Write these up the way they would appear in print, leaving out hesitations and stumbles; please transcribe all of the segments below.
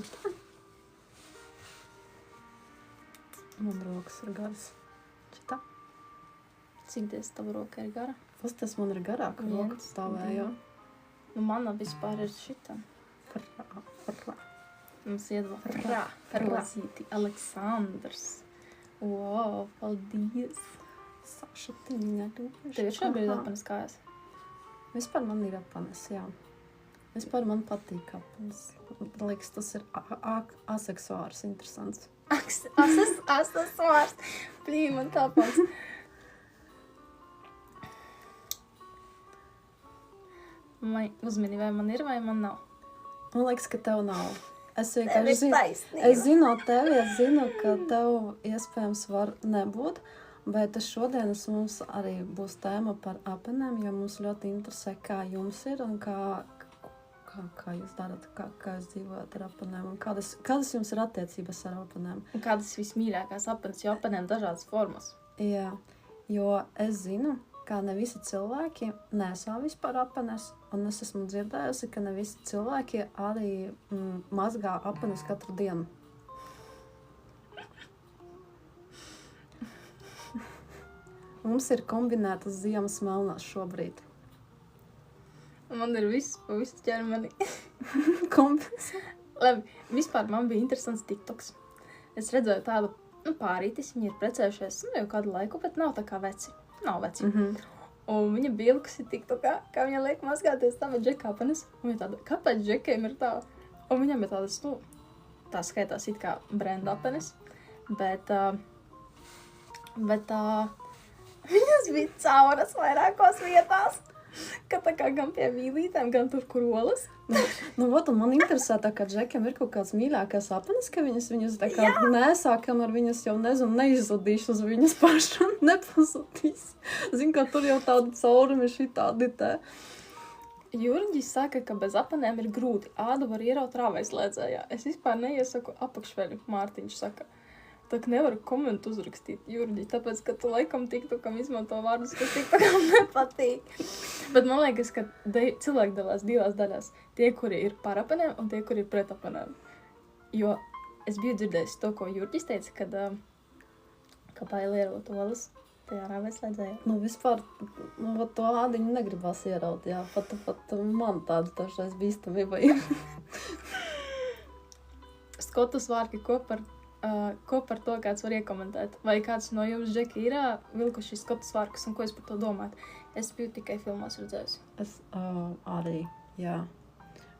šitā. Man rokas ir garas. Šitā. Cik ties tavu roka ir gara? Tas man ir garāka roka stāvējo. Nu, mana vispār ir šitā. Mums iedod rozīti. Aleksandrs. Wow, paldies. Saša, tiņa, Tev ir šobrīd apanas kājas? Vispār man ir apanas, jā. Vispār man patīk apanas. Liekas, tas ir aseksuārs, interesants. Asesvārs. Plī, man tāpēc. Uzmini, vai man ir, vai man nav? Man liekas, ka tev nav. Es vienkārši zinu tevi, es zinu, ka tev iespējams var nebūt, bet šodienas mums arī būs tēma par apanēm, jo mums ļoti interesē, kā jums ir un kā jūs darat, kā jūs dzīvojat ar apanēm un kādas jums ir attiecības ar apanēm. Un kādas vismīļākās apanas, jo apanēm dažādas formas. Jā, jo es zinu, ka ne visi cilvēki nesā vispār apanes, un es esmu dzirdējusi, ka ne visi cilvēki arī mazgā apanes katru dienu. Mums ir kombinētas ziemas melnās šobrīd. Man ir viss ķermeni. Labi, vispār man bija interesants TikToks. Es redzēju tādu, pārītis, viņi ir precējušies, jau kādu laiku, bet nav tā kā veci. Nav veci. Un viņa bilkusi TikTokā, kā viņa liek mazgāties tā, bet džeka apanes. Un viņa tāda, kāpēc džekiem ir tā? Un viņam ir tādas, tā skaitās it kā brenda apanes. Bet viņas bija cauras vairākos vietās. Ka tā kā gan pie vīlītēm, gan tur kurolas. Un man interesē tā, ka džekiem ir kaut kāds mīļākās apanes, ka viņas tā kā nesākam ar viņas jau neizudīšu uz viņas pašu, nepazudīs. Zinu, ka tur jau tādi caurumi šitādi te. Jurģis saka, ka bez apanēm ir grūti. Ādu var ieraut rāvaislēdzējā. Es vispār neiesaku apakšveļu, Mārtiņš saka. Tā ka nevaru komentu uzrakstīt, Jurģi, tāpēc, ka tu laikam TikTokam izmanto vārdus, kas TikTokam nepatīk. Bet man liekas, ka cilvēki dalās divās daļās. Tie, kuri ir par apanēm un tie, kuri ir pret apanēm. Jo es biju dzirdējis to, ko Jurģis teica, ka bail ierot olas tajā rāvaislēdzējā. Vispār, to ādiņu negribās ieraut, jā. Pat man tāda dažreiz bīstamība ir. Skotu svārki, ko par to kāds var iekomentēt? Vai kāds no jums, Džeki, ir vilkuši skotu svārkus un ko es par to domāju? Es biju tikai filmās redzējusi. Es arī, jā.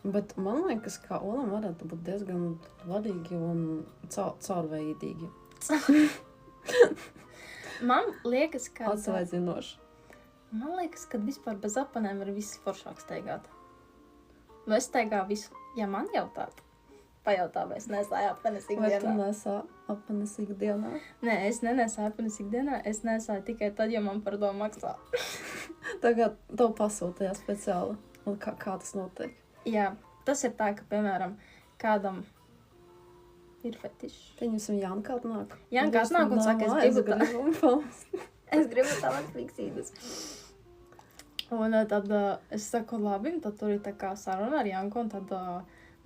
Bet man liekas, ka olam varētu būt diezgan vadīgi un caurveidīgi. Man liekas, ka... Atsvaidzinoši. Man liekas, ka vispār bez apanēm var visi foršāk steigāt. Nu, es steigā visu, ja man jautāt. Pajautā, vai es nesāju apanes ikdienā. Vai tu nesā apanes ikdienā? Nē, es nenesāju apanes ikdienā. Es nesāju tikai tad, ja man par to maksā. Tagad tev pasūtīja speciāli. Un kā tas notiek? Jā, tas ir tā, ka, piemēram, kādam ir fetišs. Pieņemsim, Jānkārt nāk. Jānkārt nāk un saka, es gribu tālāk fiksītas. Un tad es saku, labi, un tad tur ir tā kā saruna ar Janku, un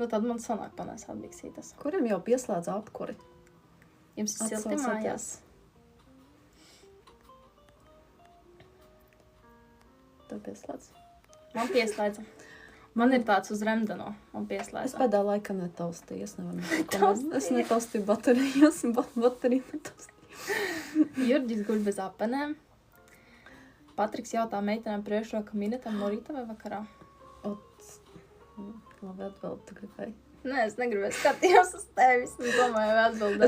tad man sanāk panēsāt biksītas. Kuriem jau pieslēdz apkuri? Jums ir silti mājās? Tev pieslēdz? Man pieslēdza. Man ir tāds uz remdeno. Man pieslēdza. Es pēdā laikā netaustīju. Es nevaru. Es netaustīju baterijas. Bateriju netaustīju. Jurģis guļ bez apanēm. Patriks jautā meitenēm priekšroka minetam no rīta vai vakarā? Labi, atbildi, tu gribēji. Nē, es negribēju skatījos uz tevis. Es domāju, vai atbildēt.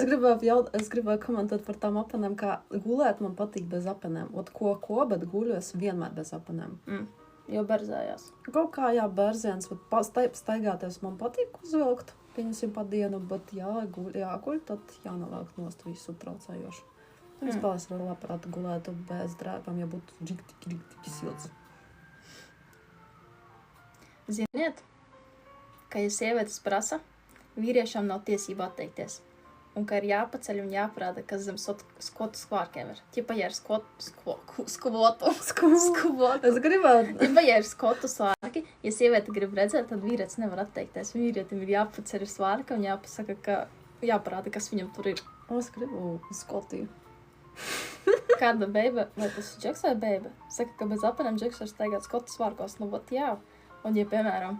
Es gribēju komentēt par tām apanēm, kā gulēt man patīk bez apanēm. Bet guļu es vienmēr bez apanēm. Jo berzējās. Kaut kā, jā, berziens, bet staigāties man patīk uzvilkt. Pieņemsim pa dienu, bet jāguļ, tad jānavāk nost visu traucējošu. Vispār es varu labprāt gulētu bez drēbām, ja būtu tik silts. Ziniet, ka ja sievietes prasa, vīriešām nav tiesība atteikties. un ka ir jāpaceļ un jāparāda, kas zem skotu skvārkiem ir. Ķipa, ja ir skvotu. Es gribētu. Ķipa, ja ir skotu svārki, ja sieviete grib redzēt, tad vīrietis nevar atteikties. Vīrietim ir jāpaceļ svārka un jāpasaka, ka jāparāda, kas viņam tur ir. Es gribu Skotiju. Kāda beiba, vai tas ir Džeks vai beiba? Saka, ka bez apenēm Džeks var staigāt skotu svārkos, nu, vat jā. Un, ja, piemēram,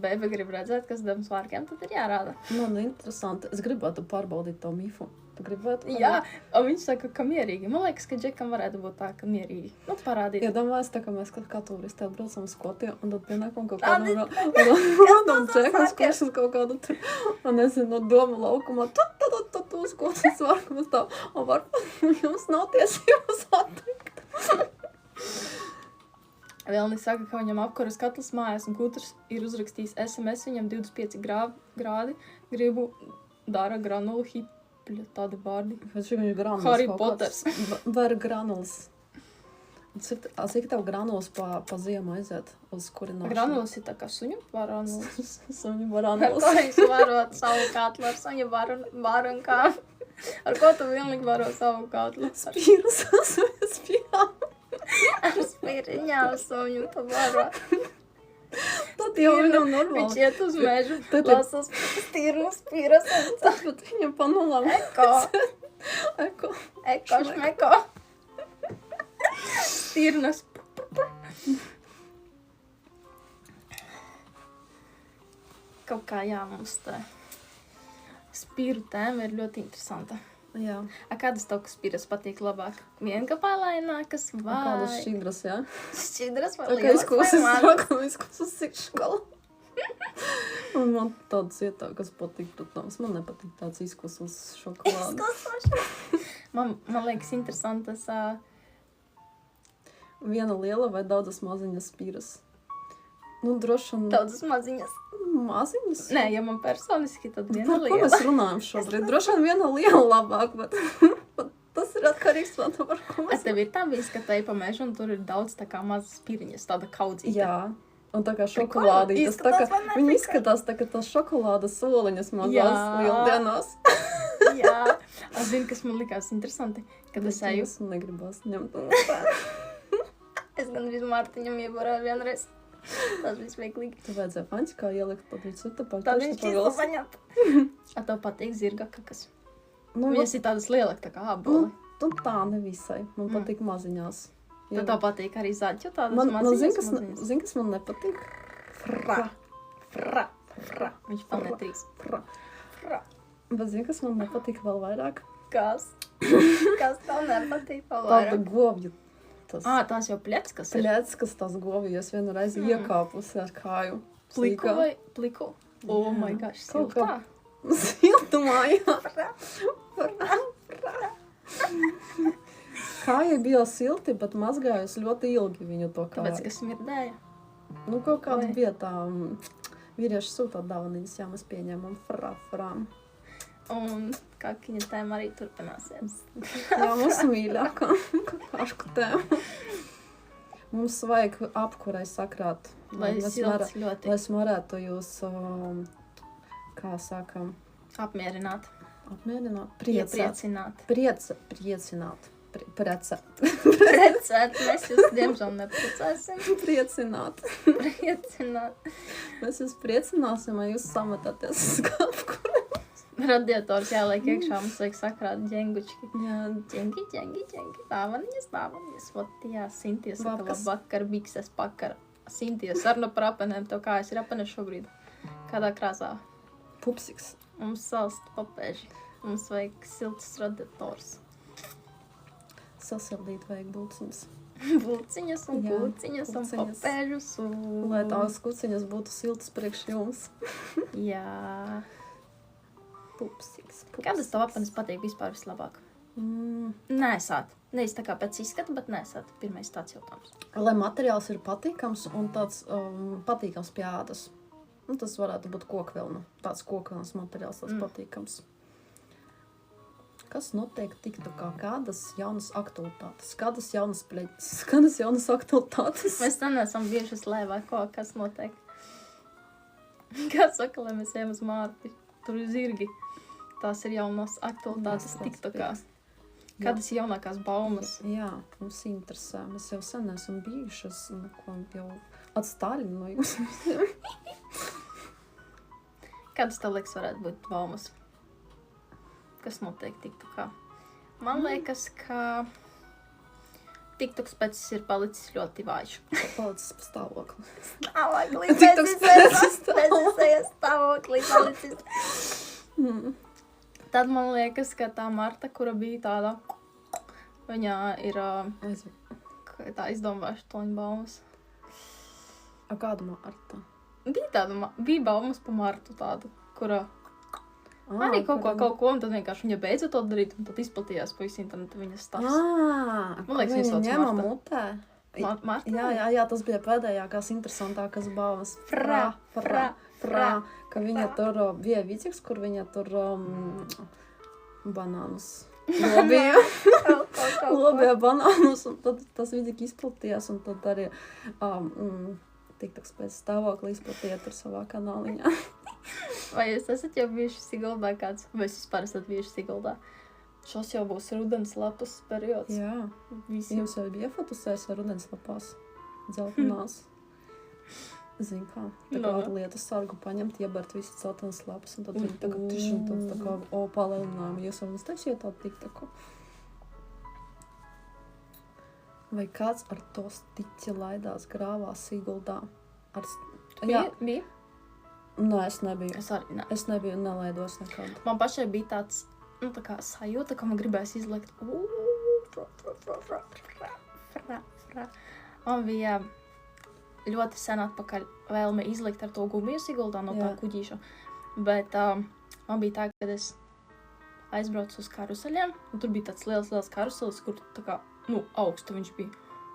beiba grib redzēt, kas zem svārkiem, tad ir jārāda. Man interesanti. Es gribētu pārbaudīt to mifu. Tu gribētu? Jā, un viņš saka, ka mierīgi. Man liekas, ka Džekam varētu būt tā, ka mierīgi. Nu, parādīt. Iedomājies tā, ka mēs kā turistē braucam Skotiju, un tad pienākam kaut kādam Džekam skošas kaut kādu tur, un nezinu, no domu laukumā, tu skotas svārkumus tā, un varbūt jums nav tiesības attikt. Vēlni saka, ka viņam apkuras katls mājās, un kutrs ir uzrakstījis SMS, viņam 25 grādi, gribu dara granulu hipļa, tādi vārdi. Viņš granulas Harry Potters. Var granulas. Cik tev granulas pa ziemu aiziet uz kurināšanu? Granulas ir tā kā suņu varanulas. Suņu Ar varanulas. ko viņš varot savu katlu ar suņu varankām? Ar ko tu vienlīgi varot savu katlu? Spīrus, spīrām. Ar spīriņām suņu tu varot. Tad jau viņam normāli. Viņš iet uz mežu, Tad- lasas stirnu spīras un Tāpat viņam panulām. eko, Eko. šmeko. Stirnas. Kaut kā jā, mums tā spīru tēma ir ļoti interesanta. Jā. Kādas tev spīras patīk labāk? Vienkapailākas vai? Kādas šķidras, jā? Šķidras vai Tā kā lielas vai izklausās mazas? sākam, izklausās sikškala. Un man tāds ietākas patīk, protams. Man nepatīk tāds izklausās šokolāde. Man liekas interesantas. Viena liela vai daudzas maziņas spīras? Nu, droši vien Daudzas maziņas. maziņas. Nē, ja man personiski, tad viena Par ko liela. mēs runājam šobrīd? Droši vien viena liela labāk, bet tas ir atkarīgs no tā, par ko mēs Tev ir tā bijis, ka te pa mežu un tur ir daudz tā kā mazas spīriņas, tāda kaudzīta. Jā, un tā kā šokolādītas. Tā kā, Izskatās, viņi izskatās tā kā tās šokolādas soliņas mazās Jā. lieldienās. Jā. Es zinu, kas man likās interesanti, kad es eju. Es negribās ņemt. Es gan arī Mārtiņam ievarēju vienreiz. Tas bija smieklīgi. Tu vajadzēja paņķikā ielikt, tad viņš ir Tad tāpēc. viņš īsti paņemt. A tev patīk zirga kakas? Nu, Viņas ir tādas lielākas, tā kā āboli. nu, tā nevisai. Man patīk maziņās. Tad tev patīk arī zaļķu tādas Man maziņas. zin, kas man nepatīk? Fra. Viņš tam netrīs. Fra. Bet zin, kas man nepatīk vēl vairāk? Kas? Kas tev nepatīk vēl Tāda vairāk? govju. Tas Tās jau pļeckas ir. pļēc, kas tās govju, es vienu reizi iekāpusi ar kāju. Pliku vai pliku? Oh my gosh, Kaut siltā. Siltumā, jā. Kājai bija silti, bet mazgājos ļoti ilgi viņu to Tāpēc, kāju. ka smirdēja. Nu, kaut kāda Vai? bija tā, vīrieši sūtā dāvaniņas, jā, mēs pieņēmām frām. Un kakiņa tēma arī turpināsies. Jā, mūsu mīļākā kašku tēma. Mums vajag apkurai sakrāt. Lai silts ļoti Lai es varētu jūs, kā sākam, apmierināt. apmierināt, Iepriecināt. priecināt, Precēt, mēs jūs diemžēl neprecēsim. priecināt. Priecināt. Mēs jūs priecināsim, ja jūs sametāties uz apkuri. Radiators jāliek iekšā, mums vajag sakrāt ģengučki. Jā, Ģengi. Dāvaniņas. Vot, jā, Sintija saka, Labkas. labvakar, bikses pakar. Sintija, saruna par apenēm. Tev kājas ir apenes šobrīd? Kādā krāsā? pupsiks. Mums salst papēži. Mums vajag silts radiators. Sasildīt vajag bulciņas. Bulciņas un Jā, pulciņas un pulciņas. papēžus un... Lai tās kuciņas būtu siltas priekš jums. Jā. Pupsiks. Kādas tev apenes patīk vispār vislabāk? Nesāt. Nevis tā kā pēc izskata, bet nesāt. Pirmais tāds jautājums. Lai materiāls ir patīkams un tāds patīkams pie ādas. Nu, tas varētu būt kokvilna. Tāds kokvilnas materiāls, tāds patīkams. Kas noteikti tiktu kā kādas jaunas aktualitātes? Kādas jaunas pleģis? Kādas jaunas aktualitātes? Mēs tam neesam bijuši uz lēvā, kas notiek. Kā saka, lai mēs ejam uz Mārti? Tur ir zirgi. tās ir jaunās aktualitātes Jāstrāds TikTokā. Jā. Kādas ir jaunākās baumas? Jā, mums interesē. Mēs jau sen esam bijušas, jau atstāļi no jums. Kādas tev liekas varētu būt baumas? Kas notiek TikTokā? Man liekas, ka TikToks pēc ir palicis ļoti vājš. Palicis pa stāvokli. Stāvoklī, TikToks pēc stāvoklī palicis. Tad man liekas, ka tā Marta, kura bija tāda, viņā ir tā izdomājuši toņu baumas. A kāda Marta? Bija baumas pa Martu tādu, kura arī kaut ko, un tad vienkārši viņa beidza to darīt, un tad izplatījās pa visu internetu viņas stāsts. Man liekas, viņa sauc ņema Marta. mutē. Marta? Jā, tas bija pēdējākās interesantākās baumas. Fra. Ka viņa tur bija vidziks, kur viņa tur banānus lobīja. Lobīja banānus, un tad tas vidzik izplatījās, un tad arī TikToks pēc stāvokli izplatīja tur savā kanāliņā. Vai jūs esat jau bijuši Siguldā kāds? Vai jūs vispār esat bijuši Siguldā? Šos jau būs rudens lapas periods. Jā, Visi. jūs jau bija fotusēs ar rudens lapās, dzeltenās. Zin kā, tā kā ar lietu sargu paņemt, iebert visi dzeltenas lapas, un tad viņi tagad tiši un tad tā kā palēlinājumi. Jūs jau uztaisiet tādu TikToku? Vai kāds ar to stiķi laidās grāvā Siguldā? Bija? Nē, es nebiju. Es arī ne. Es nebiju un nelaidos nekad. Man pašai bija tāds, tā kā sajūta, ka man gribēs izlikt. Man bija ļoti sen atpakaļ vēlme izlikt ar to gumiju Siguldā no tā kuģīša. Bet man bija tā, kad es aizbraucu uz karuseļiem, un tur bija tāds liels karuselis, kur tā kā, augstu viņš bija.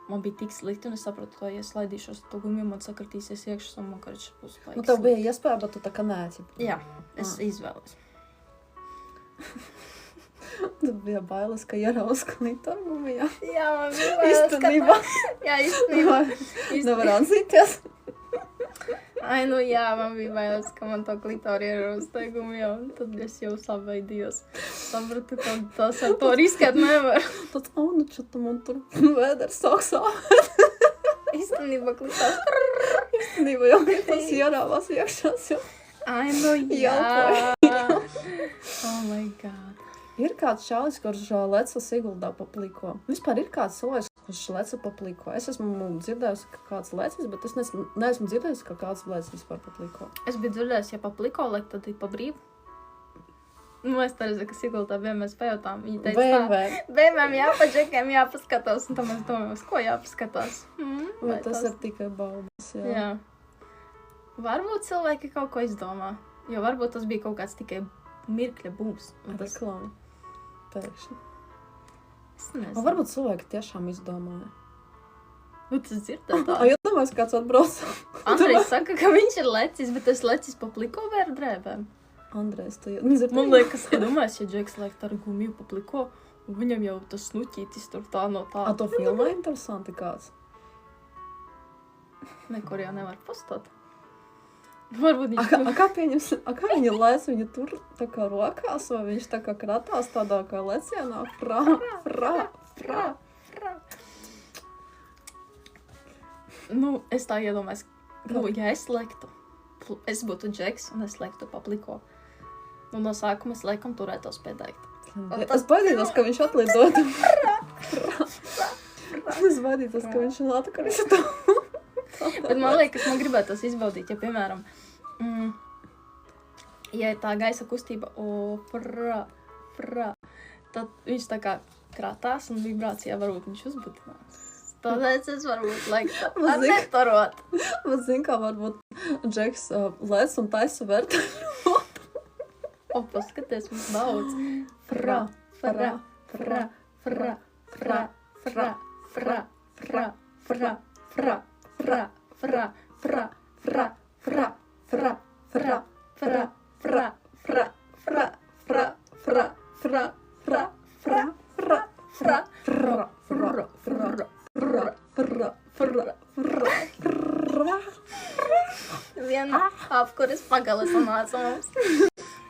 Man bija tik slikti, un es sapratu, ka, ja es laidīšos to gumiju, man sakartīsies iekšas, un man karš būs laiks. Tev bija iespēja, bet tu tā kā nēci. Jā, es izvēlos. Tad bija bailes, ka ierauz klitoru gumijā. Jā, man bija bailes, Īstenībā. Jā, īstenībā. Nevar atzīties. Ai, jā, man bija bailes, ka man to klitoru ierauz tajā gumijā, un tad es jau sabaidījos. Sapratu, ka tas ar to riskēt nevar. Tāds, čata man tur vēders sāks Īstenībā klitās. Īstenībā jau tas ierāvās iekšās, jo. Ai, jā. Oh my god. Ir kāds šālis, kurš leca Siguldā papliko. Vispār ir kāds cilvēks, kurš leca papliko. Es esmu dzirdējusi, ka kāds lecis, bet es neesmu dzirdējusi, ka kāds lecis vispār papliko. Es biju dzirdējusi, ja papliko, liek tad ir pa brīvu. Es tā redzu, ka Siguldā bijām mēs pajautām. Viņa teica tā, bēmēm jāpačekiem, jāpaskatās, un tad mēs domājam, uz ko jāpaskatās. Vai tas ir tikai baumas, Jā. Varbūt cilvēki kaut ko izdomā, jo varbūt tas bija kaut kāds tikai mirkļa būs. Reklāma. Pēkšņi. Es nezinu. Varbūt cilvēki tiešām izdomāja. Bet es dzirdēju tā. Ja domāju, kāds atbrauc. Andrejs saka, ka viņš ir lecis, bet tas lecis papliko vai ar drēbēm? Andrejs, tu dzirdēji? Man liekas, ja domājas, ja Džeks liek ar gumiju papliko, un viņam jau tas snuķītis tur tā no tā. A to filmā interesanti kāds? Nekur jau nevar postot. Varbūt viņš... Kā viņa lēs viņu tur tā kā rokās, vai viņš tā kā kratās tādā kā lecienā? Frā. Es tā iedomājos, ja es lektu, es būtu Džeks un es lektu papliko. No sākuma es laikam turētos pie daikta. Es baidītos, ka viņš atlidotu. Es baidītos, ka viņš atkarītu. Bet man liekas, man gribētos izbaudīt, ja, piemēram, ja ir tā gaisa kustība, tad viņš tā kā krātās un vibrācijā varbūt viņš uzbutinās. Tāpēc es varbūt laiktu ar netorot. Man zin, kā varbūt Džeks lēs un taisa vērtēļu. Paskaties, mums daudz. Frā. Viena apkuras pagale sanāca mums.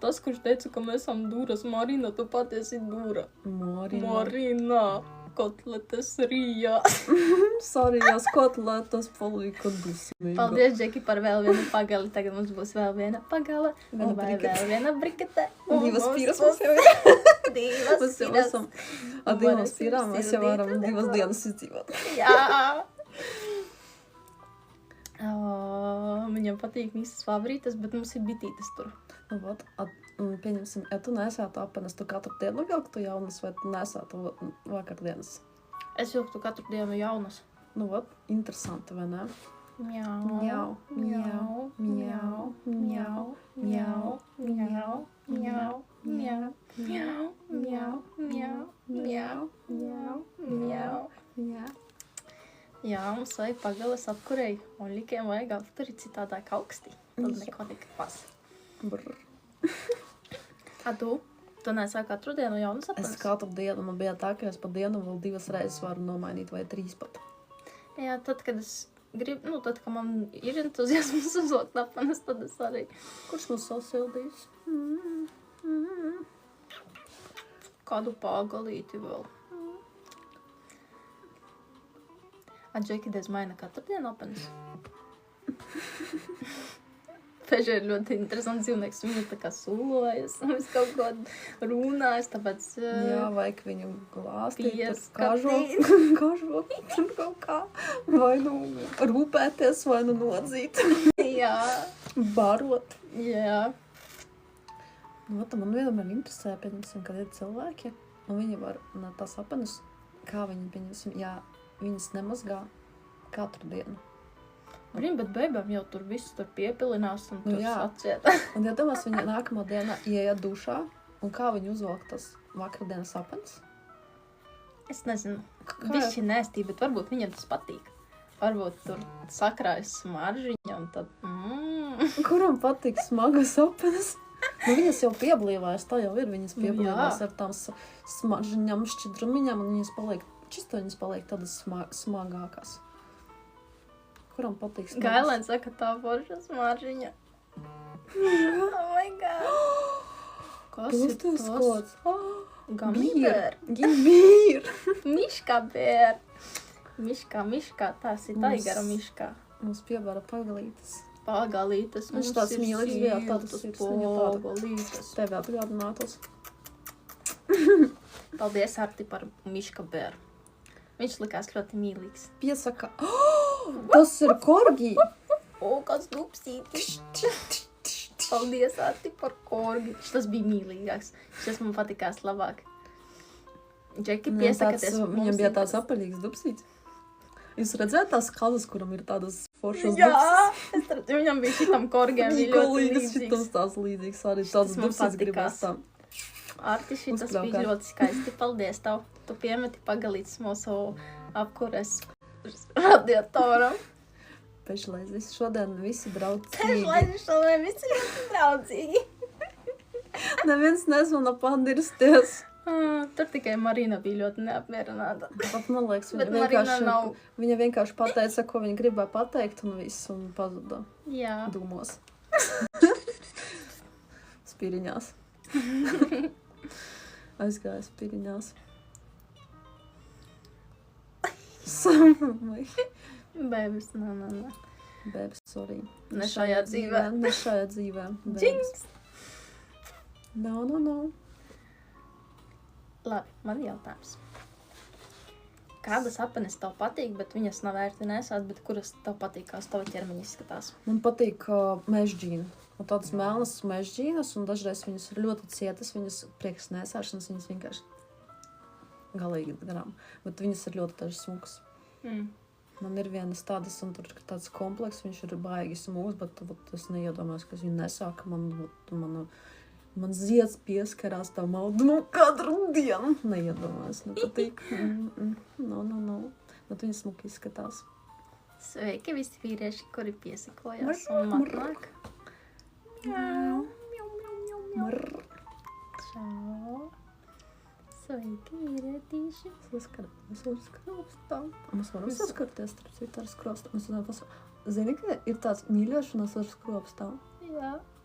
Tas, kurš teica, ka mēs esam dūras. Marina, tu patiesi dūra. Marina. Kotletes rījā. Sarījās kotletes palika dusmīga. Paldies, Džeki, par vēl vienu pagali. Tagad mums būs vēl viena pagala. Un vai vēl viena brikete. Divas pīras mums jau ir. Divas pīras. Ar divas pīrām mēs jau varam 2 dienas izdzīvot. Jā. Viņam patīk visas favorītas, bet mums ir bitītes tur. Nu, vat, pieņemsim, ja tu nesātu apenes, tu katru dienu vilktu jaunas, vai tu nesātu vakardienas? Es vilktu katru dienu jaunas. Nu, vat, interesanti, vai ne? Mjau, Mjau, mjau, mjau, mjau, mjau, mjau, mjau, mjau, mjau, mjau, mjau, mjau, mjau, mjau. Jā. Jā, mums vajag pagalas apkurei, un likiem vajag apturi citādāk augstī. Tad neko nekas. Brr. A tu? Tu nesā katru dienu jaunas Es apenes? katru dienu, man bija tā, ka es pa dienu vēl 2 reizes varu nomainīt, vai 3 pat. Jā, tad, kad es gribu, tad, kad man ir entuziasmas uzvākt apenes, tad es arī Kurš mums sasildīs? kādu pagalīti vēl. A Džeki dēļ maina katru dienu apenes? Peža ir ļoti interesants dzīvnieks. Viņa tā kā sūlojas, un viss kaut ko runājas, tāpēc... Jā, vajag viņu glāstīt, pieskatīt. kažot, tur kaut kā, vai nu rūpēties, vai nu nodzīt, Jā. barot. Jā. Nu, tā man vienmēr interesē, pieņemsim, kad ir cilvēki, un viņi var tās apenes, kā viņi, pieņemsim, jā, viņas nemazgā katru dienu. Brīn, bet bebēm jau tur viss tur piepilinās un tur jā. sacieta. Un, ja domās, viņa nākamā dienā ieiet dušā, un kā viņa uzvalk tas vakardienas apenes? Es nezinu, Kā? viši nēstī, bet varbūt viņam tas patīk. Varbūt tur sakrājas smaržīņa un tad... Kuram patīk smagas apenes? Nu, viņas jau pieblīvājas, tā jau ir, viņas pieblīvājas ar tām smaržņām, šķidrumiņām, un viņas paliek tādas smagākās. Kuram patīk smagas? Gailēn saka, tā forša smaržīņa. Oh my god. Kas ir tas? Kods? Gamibēr. Bīr. Miška bēr. Miškā, tās ir taigara miškā. Mums piebara pagalītes. Pagalītes, Viņš tāds mīlīgs bija, tādas pagalītes. Tevi atgādinātos. Paldies, Arti, par miška bēru. Viņš likās ļoti mīlīgs. Piesaka, tas ir korgi. O, kas dupsīti. Paldies, Arti, par korgi. Tas bija mīlīgāks. Šis man patikās labāk. Džeki, piesakaties. Viņam bija tāds apaļīgs dupsīts. Jūs redzējāt tās kazas, kuram ir tādas foršas Jā, dupsas? es redzu, viņam bija šitam korgiem, Viņa bija ļoti kolīgas līdzīgs. šitams tās līdzīgs. Arī Šitas tāds man dupsīts gribas patikās. tam. Arti, šitas Uzbraukāt. bija ļoti skaisti. Paldies tev. Tu piemeti pagalītes mūsu apkures radiatoram. Pešlaizis. Šodien visi brauc Pešlaizis šodien visi ļoti draudzīgi. Neviens nezvana pandirsties. Tur tikai Marina bija ļoti neapmierināta. Pat man liekas, Bet Marina nav. viņa vienkārši pateica, ko viņa gribēja pateikt, un viss, un pazuda Jā. dūmos. Spiriņās. Aizgāja spiriņās. Samai. Bēbis, nē. Bēbis, sorry. Ne šajā dzīvē. Ne šajā dzīvē. Džings! No. Labi, man jautājums. Kādas apenes tev patīk, bet viņas nav vērti nesāt, bet kuras tev patīk, kā tava ķermeņa izskatās? Man patīk mežģīna. Un tādas melnas mežģīnas, un dažreiz viņas ir ļoti cietas, viņas priekš nesāšanas, viņas vienkārši galīgi garām. Bet viņas ir ļoti dažas smukas. Man ir vienas tādas, un tur ir tāds kompleks, viņš ir baigi smūgs, bet es neiedomājos, ka viņu nesāka. Man zieds pieskarās tā maldumu katru dienu. Neiedomājos, nepatīk. No. Bet viņi smuki izskatās. Sveiki visi vīrieši, kuri piesakojās un matnāk. Čau. Sveiki vīrietīši. Mēs varam skrāpstām. Mēs varam saskarties ar skrāpstām. Zini, ka ir tāds mīļošanās ar skrāpstām? Jā.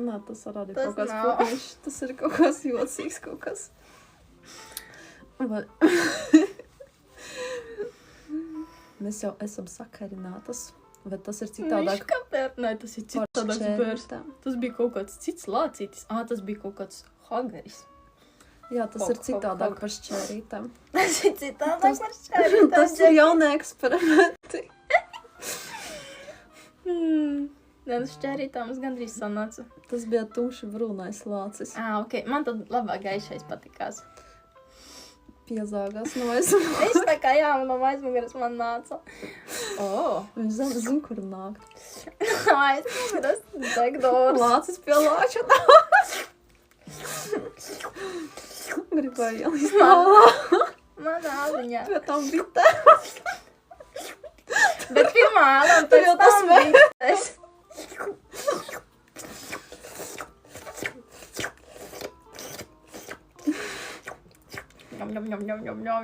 Nē, tas arī Tas kaut kāds nav. putniņš. Tas ir kaut kas jocīgs kaut kas. Vai... Mēs jau esam sakarinātas. Vai tas ir citādāk? Nē, tas ir citādāks bērs. Tas bija kaut kāds cits lācītis. Tas bija kaut kāds hagaris. Jā, tas ir citādāk par šķērītēm. Tas ir citādāk par šķērītēm. Tas ir jaunie eksperimenti. Nē, šķērītām es gandrīz sanācu. Tas bija tumši brūnais lācis. Ok. Man tad labāk gaišais patikās. Piezāgās no aizmugures. Viņš tā kā jā, no aizmuguras man nāca. Viņš zina, kur nākt. Aizmuguras degdors. Lācis pie lāča. Gribēju ielīst tālā. Man āziņā. Pie tam bitē. Bet pirmā āla un pēc jau tas tam bites.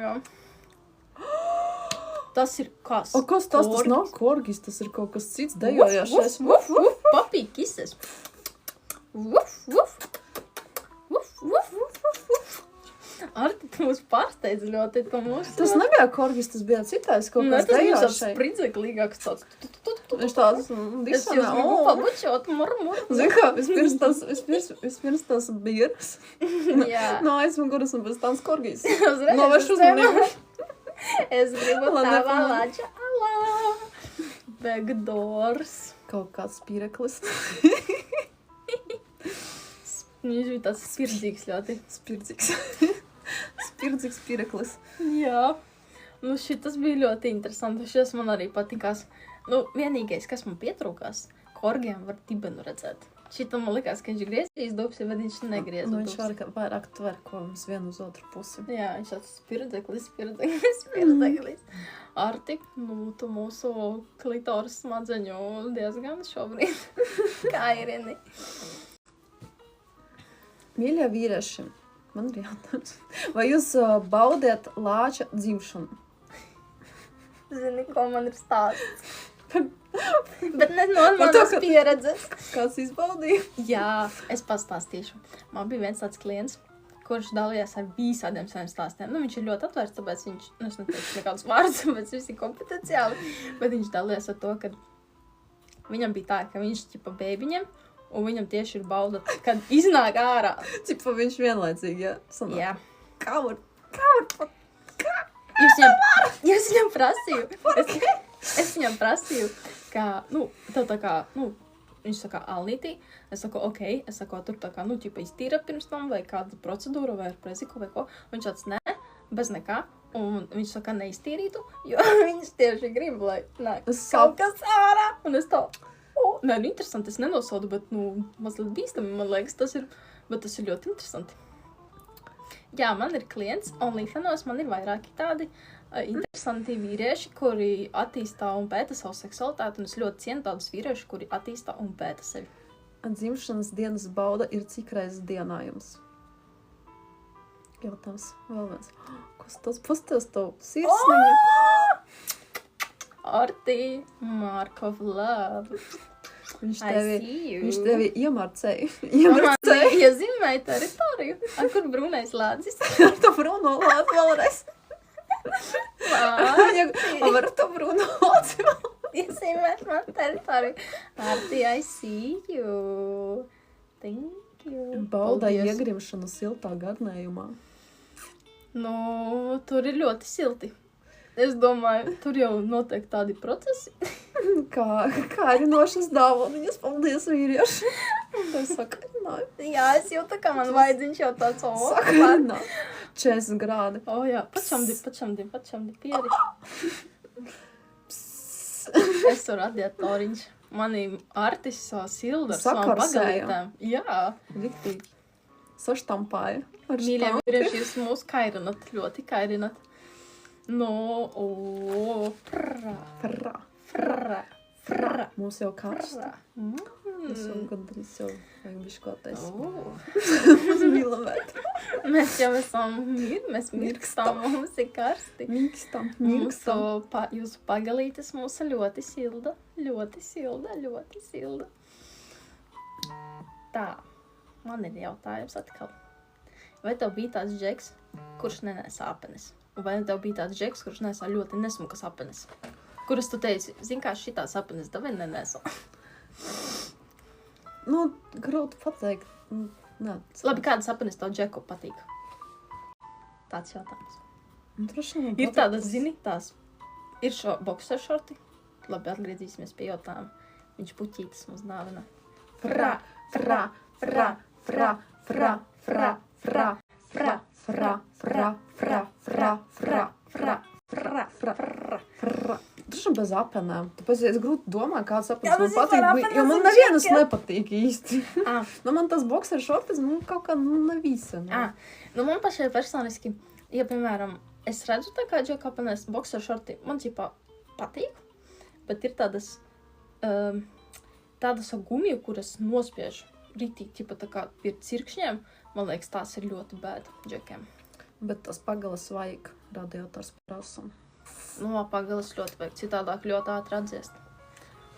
Jom. Tas ir kas? O, kas tas? Tas nav korgis, tas ir kaut kas cits dejojošais. Papīkises. Arti, tu mūs pārsteidz ļoti, tu mūs... Tas nebija korgis, tas bija citais kaut kas Tas bija tāds dejošais. spridzeklīgāks tāds. Viņš tāds Es jūs disanā. gribu pabučot, murmur. Zini kā, vispirms tas birs. Jā. No aizmuguras un pēc tam korgis. Uzreiz Novērš es uzmanību. Es gribu Lai tavā nepamanā. lača alā. Backdoors. Kaut kāds pireklis. Viņš bija tāds spirdzīgs ļoti. Spirdzīgs. Spirdzīgs pireklis. Jā. Nu, šitas bija ļoti interesanti. Šis man arī patikās. Nu, vienīgais, kas man pietrūkās, korgiem var dibenu redzēt. Šitam man likās, ka viņš griezīs dubsi, bet viņš negriez Nu, dubsi. viņš vairāk tver, ko mums vienu uz otru pusi. Jā, viņš tāds spirdeklis. Arti, nu, tu mūsu klitoras smadzeņu diezgan šobrīd. Kā ir inni? Mīļie vīrieši, man ir jautājums. Vai jūs baudiet lāča dzimšanu? Zini, ko man ir stāsts. Bet ne no manas pieredzes. Kāds izbaudīja? Jā, es pastāstīšu. Man bija viens tāds klients, kurš dalījās ar visādiem saviem stāstiem. Nu, viņš ir ļoti atvērts, tāpēc viņš, nu, es neteikšu nekādus vārdus, tāpēc viss ir kompetenciāli. Bet viņš dalījās ar to, ka viņam bija tā, ka viņš ķipa bēbiņiem, un viņam tieši ir bauda, kad iznāk ārā. Cipa viņš vienlaicīgi, jā? Sanāk. Jā. Kā var? Jūs viņam prasīju. Es viņam prasīju, ka, nu, tev tā kā, nu, viņš saka, alnītī. Es saku, ok, es saku, tur tā kā, nu, ķipa iztīra pirms tam, vai kāda procedūra, vai ar preziku, vai ko. Viņš tāds, nē, bez nekā. Un viņš saka, neiztīrītu, jo viņš tieši grib, lai nāk kaut kas ārā. Un es tā, nē, nu, interesanti, es nenosaudu, bet, nu, mazliet bīstami, man liekas, tas ir ļoti interesanti. Jā, man ir klients, OnlyFanos man ir vairāki tādi interesanti vīrieši, kuri attīstā un pēta savu seksualitāti, un es ļoti cienu tādus vīriešus, kuri attīstā un pēta sevi. Dzimšanas dienas bauda ir cik reizes dienā jums? Jautājums vēl viens. Kas tas pastāst tavu sirsniņu? Arti, Mark of Love. Viņš I see you. tevi iemarcēja. Man iezīmēja teritoriju. Ar kur brūnais lādzis? Ar to brūno lāci vēlreiz. Ar to brūno lāci vēlreiz. Iezīmēt man teritoriju. Arti, I see you. Thank you. Bauda Paldies. iegrimšanu siltā garnējumā. Nu, tur ir ļoti silti. Es domāju, tur jau notiek tādi procesi. Kārinošas dāvaniņas, paldies vīrieši. Es sakarināju. Jā, es jūtu, ka man vajadzīgs jau tāds Sakarināju. 40 grādi. Jā, pačamdi, pieri. Es varu radiatoriņš. Mani Artis silda ar savām Sakarsēja. pagalītēm. Jā. Riktīgi. Saštampāja. Ar Mīļie štampu. vīrieši, jūs mūs kairinat, ļoti kairinat. Frā. Mums jau karsta. Es jau Mm. gandrīz jau vajag biškotais. Oh. Mēs jau esam mēs mirkstam, mums ir karsti. Mikstam. Jūsu pagalītes mūsu ļoti silda. Tā, man ir jautājums atkal. Vai tev bija tāds džeks, kurš nenēsā apenes? Un vai tev bija tāds džeks, kurš nesā ļoti nesmukas apenes? Kuras tu teici, zin kā šitās apenes, davai nenēsā? Nu, grūti pateikt. Nē. Labi, kādas apenes tev džeku patīk? Tāds jautājums. Ir tādas, zini, tās. Ir šo boxer šorti. Labi, atgriezīsimies pie jautājuma. Viņš puķītis mums dāvina. Fra, fra, fra, fra, fra, fra, fra, fra, fra, fra, fra, fra, fra, fra, fra, fra, fra. Tiešām bez apenēm. Tāpēc es grūti domāju, kāds apenes man patīk, jo man nevienas nepatīk īsti. Nu, man tas boxer šortis, kaut kā, nevisa. Nu, man pašai personiski, ja, piemēram, es redzu tā kā džeka apenes boxer šorti, man ķipā patīk, bet ir tādas ar gumiju, kuras nospiež ritīgi, ķipa tā kā ir cirkšņiem, man liekas, tās ir ļoti bēd džekiem. Bet tas pagalas vajag, radiators prasam. Nu, pagalas ļoti vajag, citādāk ļoti ātri atdziest.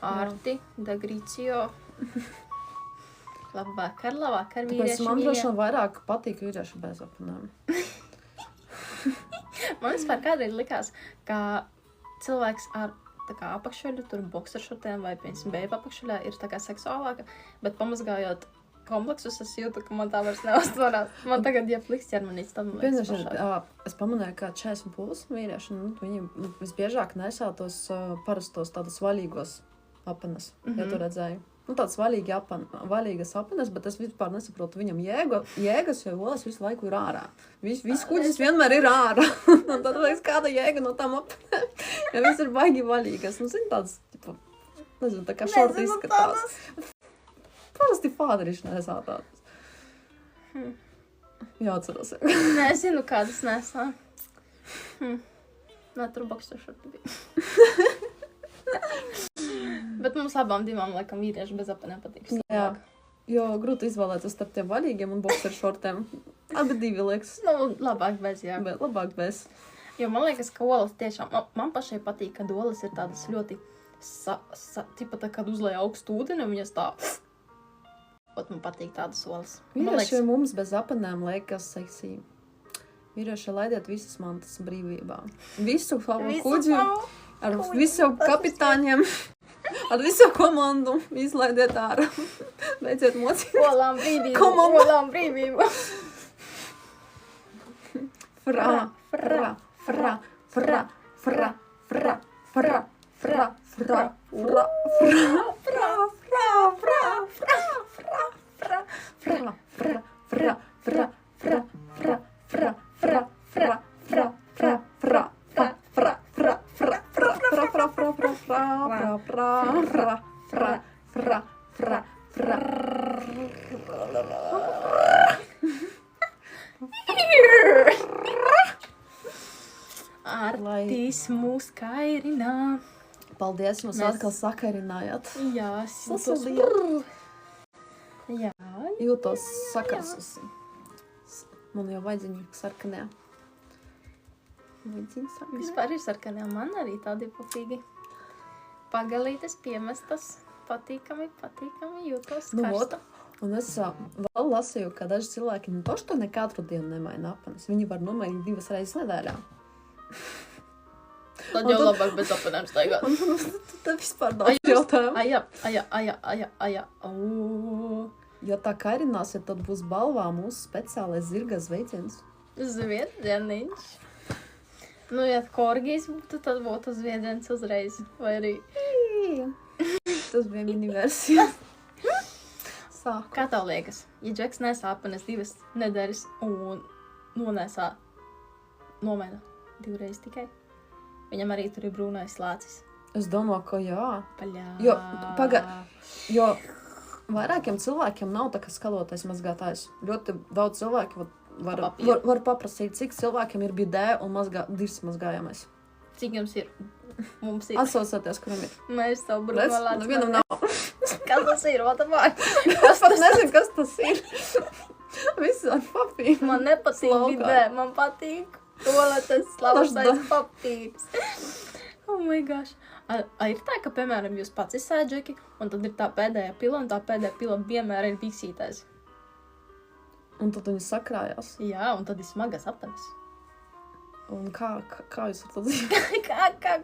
Arti, Degrīcio. Labvakar, vīrieši. Man droši vien vairāk patīk vīrieši bez apenēm. Man vispār kādreiz likās, ka cilvēks ar tā kā apakšveļu, tur bokseršortiem vai, piemēram, beiba apakšveļā ir tā kā seksuālāka, bet pamazgājot kompleksus, es jūtu, ka man tā vairs neuztvarās. Man tagad, ja pliks ķermenīts, tad man liekas pašāk. Es pamanīju, ka 40+ vīrieši, viņi visbiežāk nesā tos parastos tādus vaļīgos apenes, ja tu redzēji. Nu, tāds vaļīgas apenes, bet es vispār nesaprotu viņam jēgas, jo olas visu laiku ir ārā. Viss kuģis vienmēr ir ārā. Un tad liekas, kāda jēga no tām apenēm, ja viss ir baigi vaļīgas. Nu, zini, tāds, tipu, nezinu, tā kā šorti izskatās. Parasti fāderiši nesā tādas. Jāatceros. Nē, es zinu, kādas nesā. Nē, tur bokseršorti bija. Bet mums abām divām, laikam, vīrieši bez apenēm patīk. Jā, jo grūti izvēlēties starp tiem vaļīgiem un bokseršortiem. Abi divi liekas. Nu, labāk bez, jā. Labāk bez. Jo man liekas, ka olas tiešām, man pašai patīk, kad olas ir tādas ļoti, tipa tā, kad uzlēja augstu ūdeni, un viņas tā, ot man patīk tādas olas. Vīrieši mums bez apenēm liekas seksī. Vīrieši laidiet visas mantas brīvībā. Visu kuģi, ar visu kapitāņiem. Ar visu komandu izlaidiet ārā. Beidziet mocīt. Olām brīvību. Fra, fra, fra, fra, fra, fra, fra, fra, fra, fra, Artis mūs kairinā. Paldies, jūs atkal sakarinājāt. Jā, Jā. Jūtos sakarsusi. Man jau vajadzīņi sarkanē. Vispār ir sarkanē, man arī tādi pufīgi. Pagalītes piemestas, patīkami, jūtos karsta. Un es vēl lasīju, ka daži cilvēki to ne katru dienu nemaina apenes. Viņi var nomainīt 2 reizes nedēļā. Tad jau labāk bez apenēm staigāt. Tad vispār daudz jautājumu. Aja. Ja tā kairināsiet, tad būs balvā mūsu speciālais zirga zveiciens. Zviedrieniņš. Nu, ja korgijas būtu, tad būtu zviedriens uzreiz. Vai arī... Tas bija mini versija. Sāku. Kā tev liekas, ja džeks nesā apenes 2 nedēļas un nomaina 2 reizes tikai, viņam arī tur ir brūnais lācis? Es domāju, ka jā. Paļā. Jo vairākiem cilvēkiem nav tā kā skalotais mazgātājs. Ļoti daudz cilvēki var paprasīt, cik cilvēkiem ir bidē un dirs mazgājamais. Cik jums ir? Mums ir. Atsaucoties, kuram ir. Mēs savu brūno lāci. Vienam nav. Kas tas ir? Es pat nezinu, kas tas ir. Viss ar papīru. Man nepatīk bidē, man patīk toaletes slausais papīrs. Oh my gosh. Ir tā, ka, piemēram, jūs pats izsēd džeki, un tad ir tā pēdējā pila, un tā pēdējā pila vienmēr ir biksītēs. Un tad viņi sakrājās. Jā, un tad ir smagas apenes. Un kā jūs ar to dzīvojat?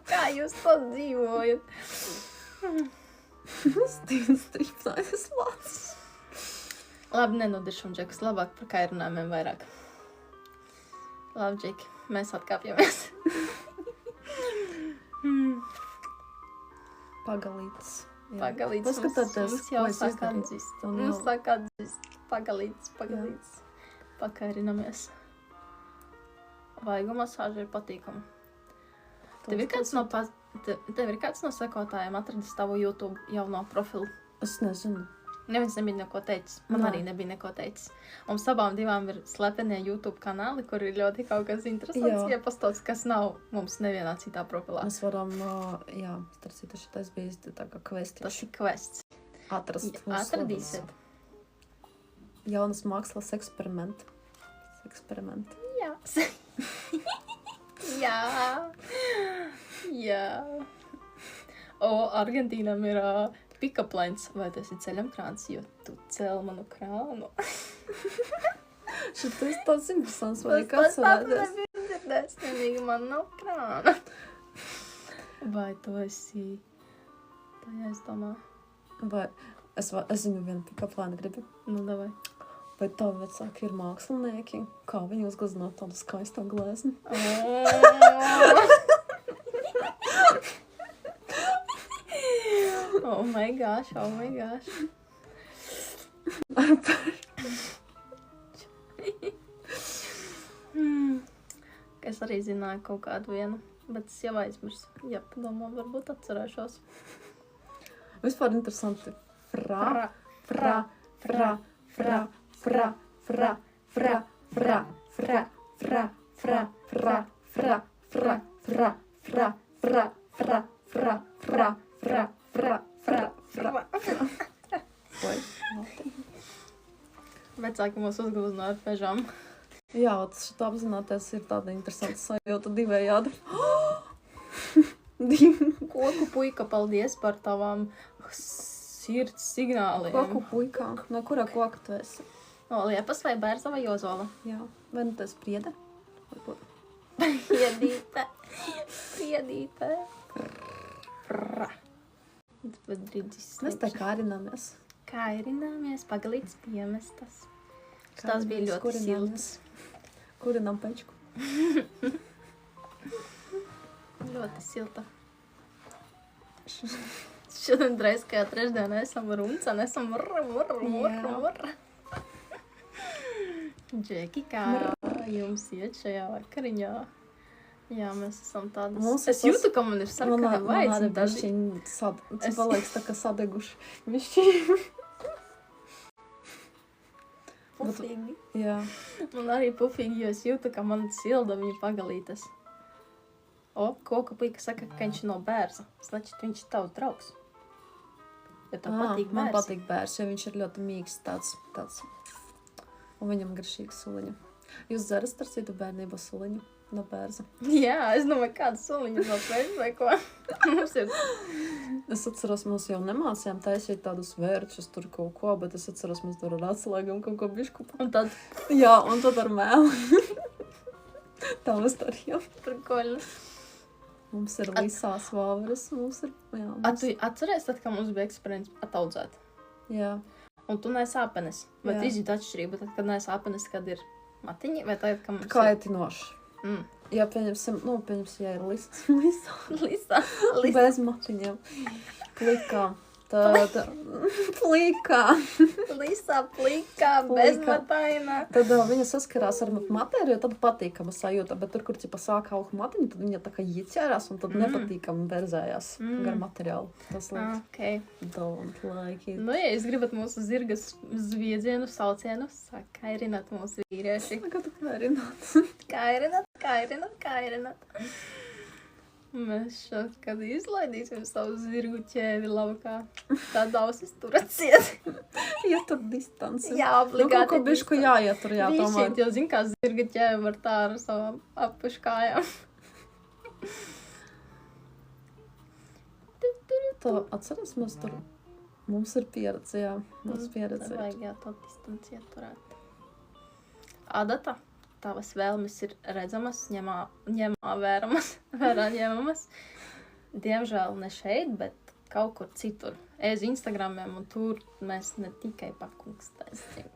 kā jūs to dzīvojat? Stripnājas lācis. Labi, nenodiršam džekus, labāk par kairinājumiem vairāk. Labi, džeki, mēs atkāpjamies. Pagalītis. Pagalītis. Paskatieties, mums jau sāk atzist. Mums sāk atzist. Pagalītis. Pakairinamies. Vaigu masāža ir patīkama. Tev ir kāds no sekotājiem atradis tavu YouTube jauno profilu? Es nezinu. Neviens nebija neko teicis. Man arī nebija neko teicis. Mums abām divām ir slepenie YouTube kanāli, kur ir ļoti kaut kas interesants, iepastots, kas nav mums nevienā citā profilā. Mēs varam, starp citu, šitais bija tā kā kvestiņš. Tas ir kvests. Atradīsiet. Jaunas mākslas eksperimenti. Jā. Jā. Argentīnam ir pick-up lines. Vai tas ir ceļam krāns, jo tu cel manu krānu? Šitais tāds interesants, vai kāds varēties? Tas nebija man nav krāna. Vai tu esi? Tā jāizdomā. Vai es viņu vienu pick-up line gribu? Nu, davai. Vai tavi vecāki ir mākslinieki? Kā viņi uzglezno tādu skaistu glēzni? Oh my gosh. Es arī zināju kaut kādu vienu, bet es jau aizmirsu. Jā, padomā, varbūt atcerēšos. Vispār interesanti. Fra. Vecāki mūs uzgleznoja ar pežām. Jā, tas šitā apzināties ir tāda interesanta sajūta divējādi. Koku puika, paldies par tavām sirds signāliem. Koku puikā. No kurā koka tu esi? No Liepas vai Bērza vai Ozola? Jā. Vai nu tas priede? Priedīte. Mēs tā kārināmies. Pagalītis piemestas. Tas bija ļoti silts. Kurinām pečku. Ļoti silta. Šodien draiskajā trešdienā esam runca, nesam murra. Džeki, kā jums iet šajā vakariņā? Jā, mēs esam tādas. Es jūtu, ka man ir sarkana vaids. Man arī bišķiņ paliekas tā kā sadeguši. Bišķiņ. Pufīgi. Jā. Man arī pufīgi, jo es jūtu, ka man silda viņa pagalītes. Koka puika saka, ka viņš no Bērza. Значит, viņš ir tavs draugs. Ja tev patīk bērsi. Man patīk bērsi, jo viņš ir ļoti mīgs tāds. Un viņam garšīgs suliņa. Jūs dzerat starp citu bērnību suliņu no Bērza? Jā, es domāju, kādu suliņu no Bērza vai ko. Mums ir. Es atceros, mēs jau nemācījām taisīt tādus vērčus tur kaut ko, bet es atceros, mēs tur ar atslēgam kaut ko bišku. Un tad? Jā, un tad ar mēli. Tā mēs darījām. Prikoļi. Mums ir lisās vāveres, mums ir, jā. Tu atceries tad, kad mums bija eksperiments ataudzēt? Jā. Un tu nes apenes. Vai tu izjūti atšķirību, tad, kad nes apenes, kad ir matiņi, vai tagad, kad mums kaitinoši. Jā, pieņemsim, ja ir lisā. Bez matiņiem. Plikā. Plikā. Lisā, plikā, bez matainā. Tad viņa saskarās ar matēriju, tad patīkama sajūta, bet tur, kur ķipa sāk augt matiņu, tad viņa tā kā ieķērās un tad nepatīkami berzējās gar materiālu. Tas don't like it. Nu, ja jūs gribat mūsu zirgas zviedzienu, saucienu, kairināt mūsu vīrieši. Kā tu Kairināt. Mēs kad izlaidīsim savu zirgu ķēvi laukā. Tad ausis turat ciet. Ietur distanci. Jā, obligāti. Ko bišku jāietur, jā, tomēr. Bišķīt, jo zin, kā zirga ķēvi var tā ar savām apuškājām. atceries, mums ir pieredze, jā. Mums pieredze. Tad vajag jā, to distanci ieturēt. Adata, tavas vēlmes ir redzamas, vērā ņemamas. Diemžēl ne šeit, bet kaut kur citur. Uz Instagramiem, un tur mēs ne tikai pakungstēsim.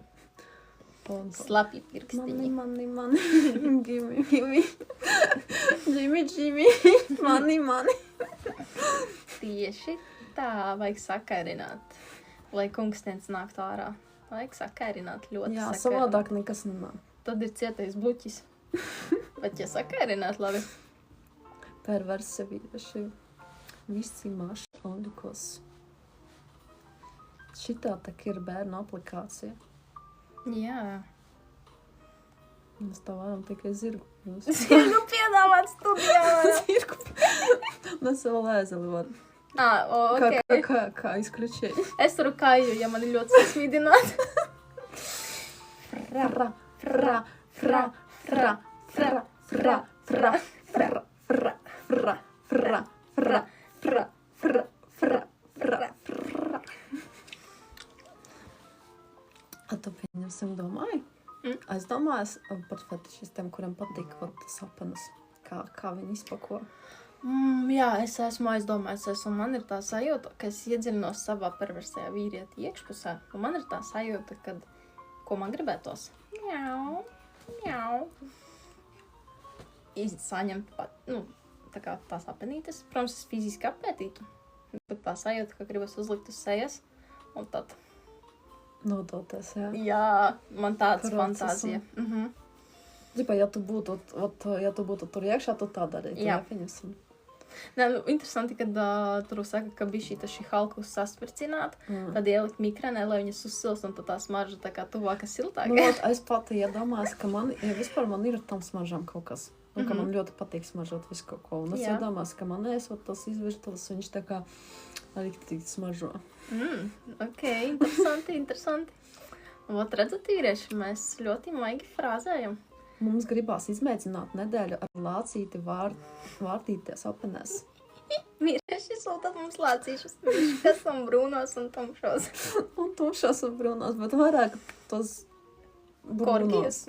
Slapji pirkstiņi. Mani. Gimme. Jimmy. Mani. Tieši tā, vajag sakairināt, lai kungstens nāktu ārā. Vajag sakairināt ļoti Jā, sakairināt. savādāk nekas nenāk. Tad ir cietais bluķis. Bet ja sakairināt, labi. Perversi vīrieši. Visi maši olikos. Šitā tak ir bērnu aplikācija. Jā. Mēs tā varam tikai zirgu. Zirgu piedāvāt studijā. Zirgu. Mēs vēl ēzeli varam. Okay. Kā izkričēji? Es varu kāju, ja man ir ļoti sasmīdināt. Tu pieņemsim domāju? Es domāju par fetišistiem, kuriem patīk sapanas. Kā viņi izpako. Jā, es esmu aizdomājusies, un man ir tā sajūta, ka es iedziļinos savā perversajā vīrieti iekšpusē, un man ir tā sajūta, kad, ko man gribētos. Mjau. Saņemt tā kā tās apenītes. Protams, es fiziski apētītu, bet tā sajūta, ka gribas uzlikt uz sejas, un tad... Nodoties, jā. Jā, man tāds fantāzija. Ja tu būtu tur iekšā, tu tā darītu. Jā, pieņemsim. Nē, interesanti, kad tur saka, ka bišķīta šī halkus sasvircināt, tad ielikt mikrenē, lai viņas uzsils, un tad tā smarža tā kā tuvāka siltāka. Es pati iedomājos, ka vispār man ir tam smaržām kaut kas. Un ka man ļoti patīk smaržot visu kaut ko. Un es iedomājos, ka man tas izvirtulis, viņš tā kā riktīgi smaržo. Ok, interesanti. Ot, redzat, vīrieši, mēs ļoti maigi frāzējam. Mums gribās izmēģināt nedēļu ar lācīti vārtīties apenēs. Vīrieši sūtat mums lācīšus, miškas un brūnos un tumšos. Un tumšos un brūnos, bet vairāk tos brūnos.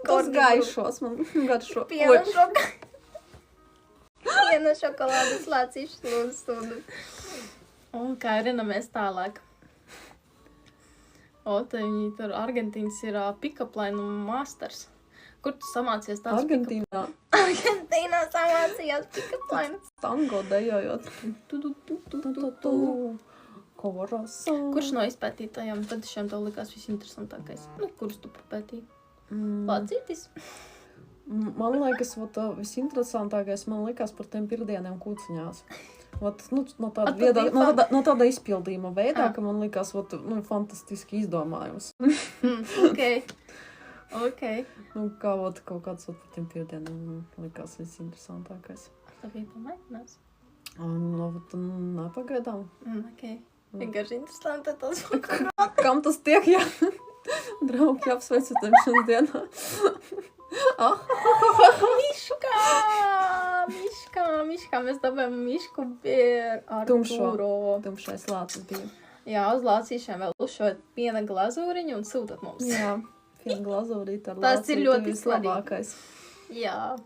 Tos gaišos, man garšo. Piena šokolādes lācīšus lūdzu sūdu. Un kā rinamies tālāk. Te viņi tur Argentīnas ir pick-up line un masters. Kur tu samācies tās Argentīnā? Argentīnā samācījās pick-up line. Tango dejojot. Kurš no izpētītājiem tad šiem tev likās visinteresantākais? Kurus tu papētīji? Lācītis? Man liekas, visinteresantākais man likās par tiem pirdieniem kūciņās. No tāda izpildījuma veidā, ka man likās fantastiski izdomājums. Ok. Kā kaut kāds par tiem pirdieniem likās visinteresantākais. Tā bija pamēģinās? Nepagaidām. Ok. Vienkārši interesanti tas. Kam tas tiek, jā? Draugi apsveicu dzimšanas dienā. Miškā. Mēs dabējam mišku ar Tumšais lācis bija. Jā, uz lācīšiem vēl uzšot piena glazūriņu un sūtat mums. Jā, piena glazūrīt ar tas ir ļoti vislabākais. Jā.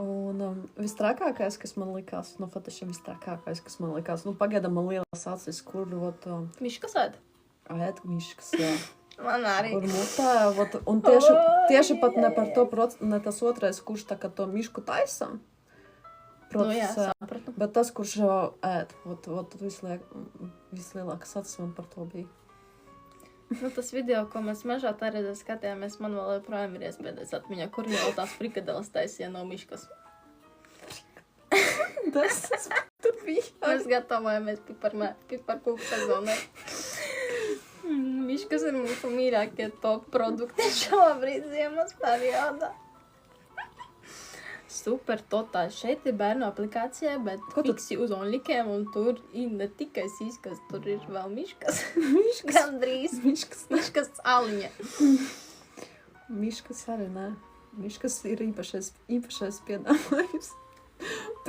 Un vistrakākais, kas man likās, fetišiem vistrakākais, kas man likās, pagaidām man lielās acis, kur Miškas ēd? Ēd miškas, jā. Man arī. Kur mutē, un tieši pat ne par to, ne tas otrais, kurš tā kā to mišku taisam. Jā, sapratu. Bet tas, kurš ēd, vislielākas acis man par to bija. Tas video, ko mēs mežā tā skatījāmies, man vēl joprojām ir iespēdēs atmiņā, kur jau tās frikadeles taisīja no miškas. Tas tur bija. Mēs gatavojamies piparkūku sezonai. Miškas ir mūsu mīļākie top produkti šobrīd ziemas periodā. Super, totāli. Šeit ir bērnu aplikācijā, bet fiksi uz onlikiem, un tur ir ne tikai sīskas, tur ir vēl miškas. Gandrīz. Miškas aliņa. Miškas arī, nē. Miškas ir īpašais piedāvājums.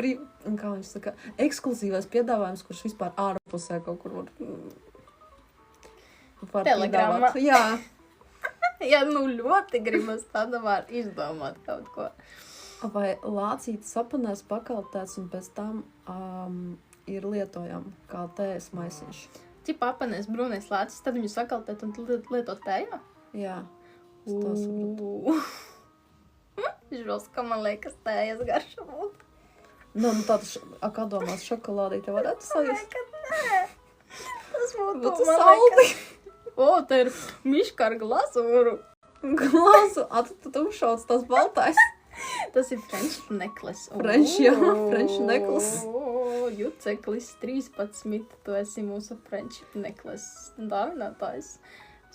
Un kā viņš saka, ekskluzīvais piedāvājums, kurš vispār ārpusē kaut kur var Telegramā. piedāvāt. Jā. Ja nu ļoti gribas, tad var izdomāt kaut ko. Vai lācītes apanēs pakaltēts un pēc tam ir lietojama kā tējas maisiņš? Čipa apanēs brūnais lācis, tad viņu sakaltēt un lietot tējā? Jā. Es tā sapratu. Žos, ka man liekas tējas garša būtu. Nu tāda, kā domās, šokolādīte varētu sajust? Kad nē. Tas būtu, Būtu man saldi. liekas. O, te ir miška ar glazūru. Glāzu, tu tumšauts tās baltais. Tas ir French necklace. French, jā, French necklace. Juceklis 13, tu esi mūsu French necklace dāvinātājs.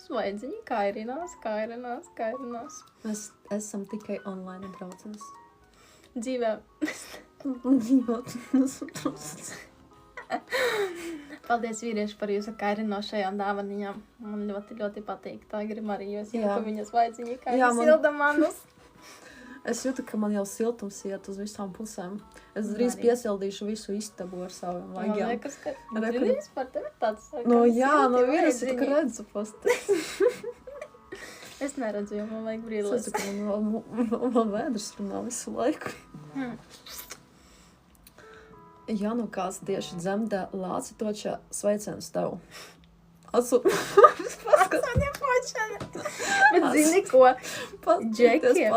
Svaidziņi kairinās. Mēs esam tikai online braucenes. Dzīvē. Dzīvot, nesatrūst. Paldies vīrieši par jūsu kairinošajām dāvaniņām. Man ļoti, ļoti patīk. Tā grib arī jūs jūtu viņas svaidziņi silda manus. Es jūtu, ka man jau siltums iet uz visām pusēm. Es drīz piesildīšu visu istabu ar saviem vaigiem. Man liekas, ka drīz par tevi tāds. No jā, no vīras ir, ka redzu postes. Es neredzu, jo man vajag brīlis. Es saku, man vēdrs runā visu laiku. Ja nu kāds tieši dzemdē lāci točā sveicienus tev. Atsuņa počana. Bet zini ko? Džekiem.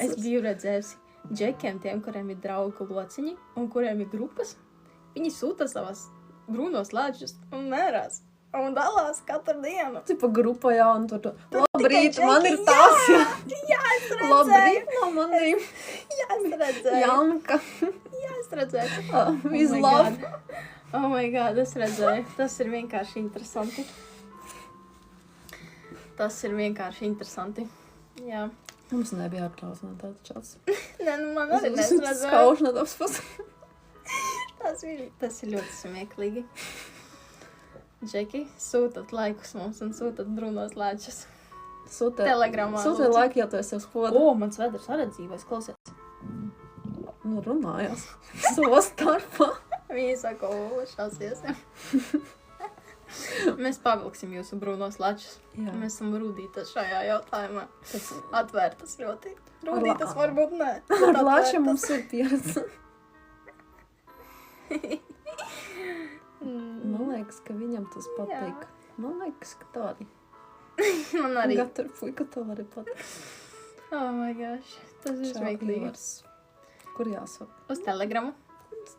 Es biju redzējusi. Džekiem, tiem, kuriem ir draugu lociņi un kuriem ir grupas, viņi sūta savas brūnos lāčus un mērās. Un dalās katru dienu. Tipa grupā jā, un tur labrīt, man ir tās, jā. Jā, es redzēju. Labrīt, no manīm. Jā, es redzēju. Janka. Jā, es redzēju. Visu labu. Oh my god, es redzēju. Tas ir vienkārši interesanti. Jā. Mums nebija ārklausnē tāds čats. Nē, nu man arī nesredzēju. Skaušana tavs pats. Tas ir ļoti smieklīgi. Džeki, sūtat laikus mums un sūtat brūnos lāčus. Telegramā. Sūtiet laiku, ja tu esi uz poda. O, mans vedrs arī dzīvojas, klausies. Nu, runājās. Savā starpā. Viņi saka, o, šausies. Mēs pavilksim jūsu brūnos lāčus. Jā. Mēs esam rūdītas šajā jautājumā. Atvērtas ļoti. Rūdītas varbūt nē. Ar lāčiem mums ir pieredze. Man liekas, ka viņam tas patīk. Jā. Man liekas, ka tā arī. Man arī. Gatru puika tev arī patīk. Oh my gosh. Tas ir smieklīgi. Kur jāsaka? Uz Telegramu.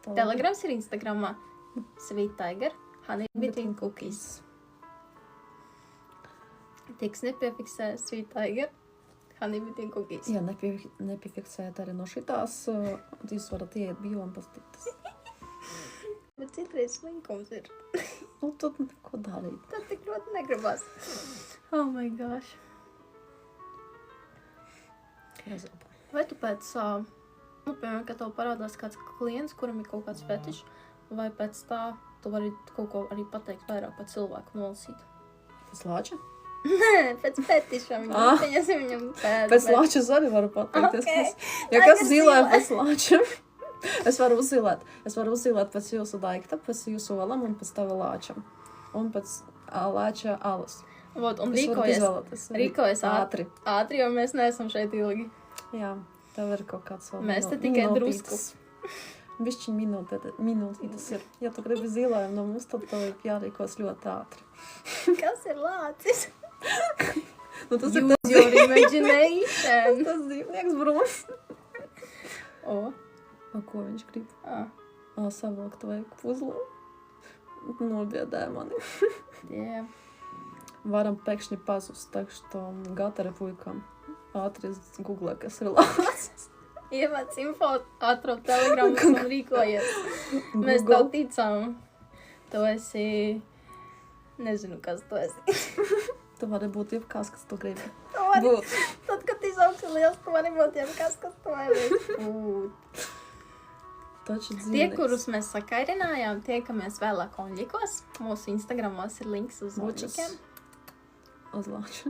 Telegrams ir Instagramā. Sweet Tiger, Honey Between Cookies. Tiks nepiefiksē Sweet Tiger, Honey Between Cookies. Jā, nepiefiksēt arī no šitās. Jūs varat iet bio un pastītas. Bet citreiz slinkums ir. Nu, tad neko darīt. Tad tik ļoti negribas. Oh my gosh. Vai tu pēc, piemēram, kad tev parādās kāds klients, kuram ir kaut kāds fetišs, vai pēc tā tu vari kaut ko arī pateikt vairāk par cilvēku nolasīt? Pēc lāča? Nē, pēc fetišam. Viņam pēc lāčas arī varu pateikt. Okay. Ja kas zilē pēc lāča? Es varu uzzīlēt pēc jūsu daikta, pēc jūsu valam un pēc tava lāčam. Un pēc lāča alas. Vot, un rīkojas ātri. Ātri, jo mēs neesam šeit ilgi. Jā, tev ir kaut kāds vēl mēs te tikai drusku. Bišķiņ minūtītas ir. Ja tu gribi zilējumu no mums, tad tev ir jārīkos ļoti ātri. Kas ir lācis? Nu, tas Use your imagination. Tas dzīvnieks brūns. O, ko viņš grib? Savākt vajag puzlu. Nobiedē mani. Jā. Varam pēkšņi pazust, tak što gatara puikam. Ātri googlē, kas ir lācis. Ievāc info, atrod telegramus un rīkojies. Mēs tev ticam. Tu esi... Nezinu, kas tu esi. Tu vari būt jebkās, kas tu gribi. Tad, kad izaugs ir liels, tu vari būt jebkās, kas tu vari būt. Tie, kurus mēs sakairinājām, tiekamies vēlāk onļikos. Mūsu Instagramos ir links uz onļikiem. Uzlāču.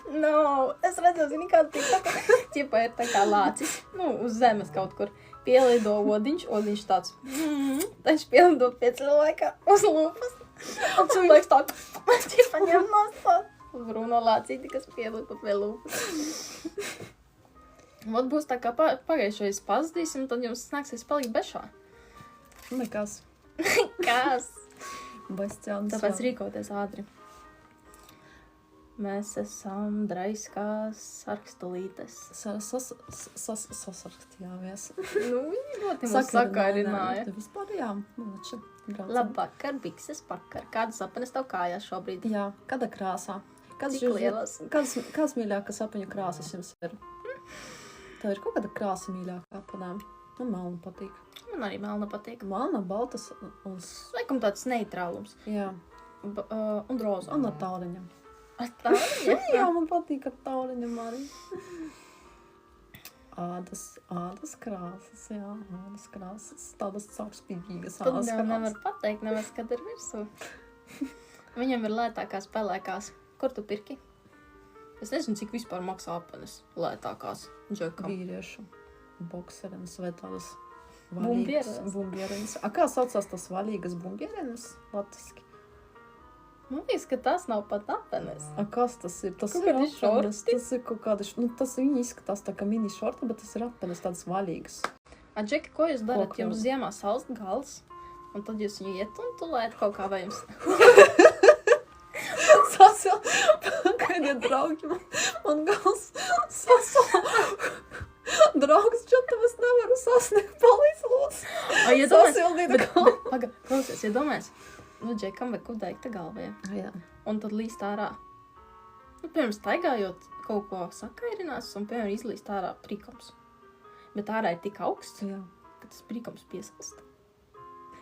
No, es redzēju, zini, kāda tika. Ķipa ir tā kā lācis, uz zemes kaut kur. Pielido odiņš tāds. Taču pielido pie cilvēka uz lūpas. Un cilvēks tā, ķipa ņem nostāt. Uz brūno lācīti, kas pielido pie lūpas. Vot būs tā kā pagājušais pazudīsim, tad jums nāksies palikt bešā. Nekas. Kas? Bez ķelnes. Tāpēc rīkoties ātri. Mēs esam draiskās sarkstulītes. Sasarkstījāmies. Nu, viņi ļoti mums sakarināja. Vispār jā, malači. Labvakar, bikses pakar. Kādas sapanes tev kājās šobrīd? Jā, kāda krāsā? Cik lielas? Kāds mīļākas apaņu krāsas jums ir? Tev ir kaut kāda krāsa mīļākā apanēm? Man melna patīk. Man arī melna patīk. Melna, baltas un... Laikam tāds neitrālums. Jā. Un roza. Un ar tauriņam. Ar tauriņam? Jā, man patīk ar tauriņam arī. Ādas krāsas, jā, ādas krāsas. Tādas caurspīdīgas Tad ādas jau krāsas. nevar pateikt, nevar skat ir virsū. Viņam ir lētākās pelēkās. Kur tu pirki? Es nezinu, cik vispār maksā apanes lētākās džekam. Vīriešu bokserenes vai tādas Bumbierenes. A kā saucās tas vaļīgas bumbierenes latviski? Man liekas, ka tas nav pat apenes. A kas tas ir? Tas Kaut ir kādi apenes. šorti. Tas ir kaut kādi, tas viņi izskatās tā kā mini šorti, bet tas ir apenes tādas vaļīgas. A, Džeki, ko jūs darat? Ko? Jums ziemā salst gals, un tad jūs viņu iet un tulēt kaut kā vai jums... Sasal, kādi draugi man gals sasal. Draugs, čo tev es nevaru sasniegt, palīdz lūdzu. O, iedomājies, Sasildīt galvu. Paga, klausies, iedomājies. Nu, Džekam vajag uzdeigta galva, ja? Jā. Un tad līst ārā. Nu, piemēram, staigājot, kaut ko sakairinās un, piemēram, izlīst ārā prikums. Bet ārā ir tik augsts, Jā. ka tas prikums piesalst.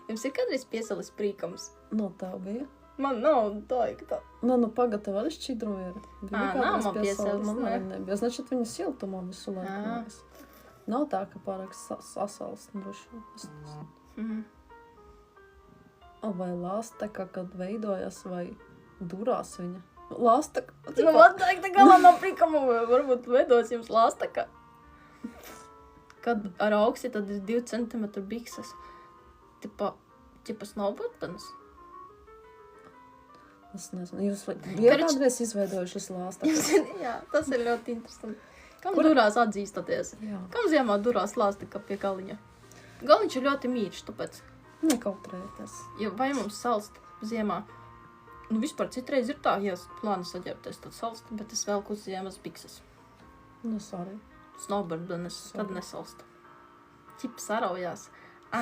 Jums ir kādreiz piesalis prikums? No tev bija. Man nav daigta. Nu, pagatavali šķidroja. Nav man piesalis, Man ne? arī nebija. Значит, viņa siltumā visu laiku. Nav tā, ka pārāk sasalst droši. Mhm. Vai lāsteka, kad veidojas, vai durās viņa? Lāsteka. Nu, man daigta galā nav prikumu, varbūt veidos jums lāstaka. Kad ar augsti, tad ir 2 cm bikses. Tipa snowboardanas. Es nezinu, jūs kādreiz izveidojušas lāstekas? Jā, tas ir ļoti interesanti. Kam durās atzīstaties? Jā. Kam ziemā durās lāsteka pie galiņa? Galiņš ir ļoti mīļš, tāpēc, Nekautrēties. ja vai mums salst ziemā, nu vispār citreiz ir tā, ja plānu saģērbties, tad salst, bet es velku uz ziemas bikses. Nu, sorry. Snowboardanas, tad nesalst. Ķip saraujās.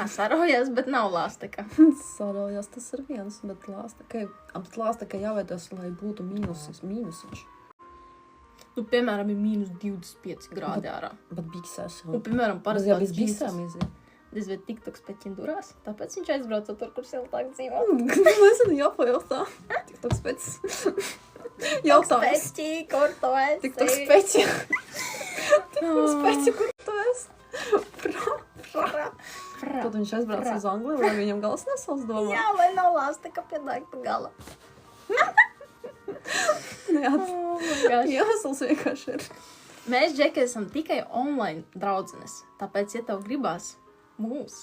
Saraujās, bet nav lāsteka. Sarojās, tas ir viens, bet lāstekai jāveidos, lai būtu mīnusiņš. Nu, piemēram, ir -25 grādi ārā. Bet biksēs jau. Un, piemēram, Tas parasti jau bez biksēm iziet. Dizvēt tiktoks peķiņ durās, tāpēc viņš aizbrauca tur, kur siltāk dzīvo. Nezinu, jāpajautā. Tiktoks pēc. Jautājums. Peķi, kur tu esi? Tiktoks pēc. Tiktoks pēc, kur tu esi? Tad viņš aizbrauca uz Angliju, lai viņam gals nesals domā. Jā, lai nav lāsteka pie daigta gala. Iemesls vienkārši ir. Mēs, Džeki, esam tikai online draudzenes, tāpēc, ja tev gribās mūs